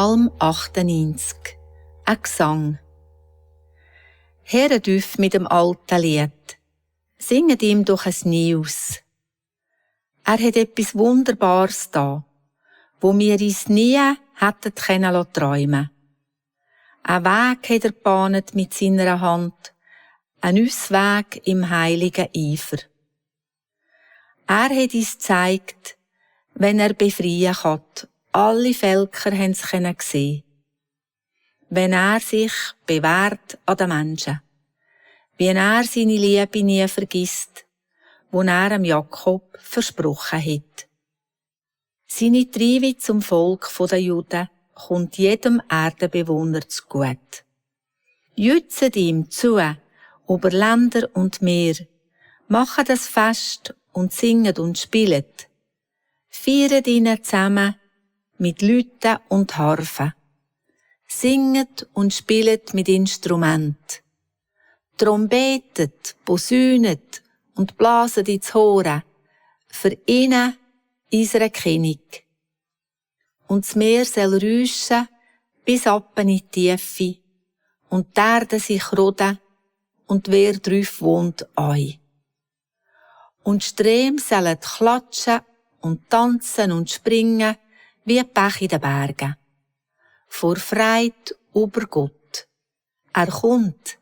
Psalm 98. Ein Gesang. Höret auf mit dem alten Lied. Singet ihm doch ein Neues. Er hat etwas Wunderbares da, wo wir uns nie hätten träumen können. Ein Weg hat er gebahnt mit seiner Hand, ein Ausweg im heiligen Eifer. Er hat uns gezeigt, wenn er befreien kann. Alle Völker haben es sehen. Wenn er sich bewährt an den Menschen. Wie er seine Liebe nie vergisst, wo er dem Jakob versprochen hat. Seine Triebe zum Volk der Juden kommt jedem Erdenbewohner zugute. Jützet ihm zu, über Länder und Meer, machen das Fest und singet und spielet. Feiert ihnen zusammen mit Lüten und Harfen. Singet und spielet mit Instrument. Trompetet, posaunet und blaset ins Horn, für ihn, unseren König. Und das Meer soll räuschen bis ab in die Tiefe, und die Erde sich roden, und wer drauf wohnt, ein. Und die Ströme sollen klatschen und tanzen und springen, wie Bach in den Bergen. Vor Freude über Gott. Er kommt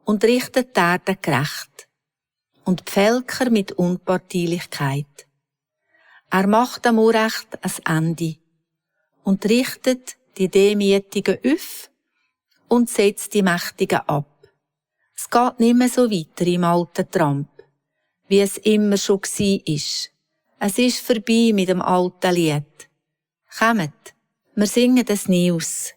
und richtet die Erde gerecht und die Völker mit Unparteilichkeit. Er macht am Unrecht ein Ende und richtet die Demütigen auf und setzt die Mächtigen ab. Es geht nicht mehr so weiter im alten Tramp, wie es immer schon war. Es ist vorbei mit dem alten Lied. Kommt, wir singen das Neues.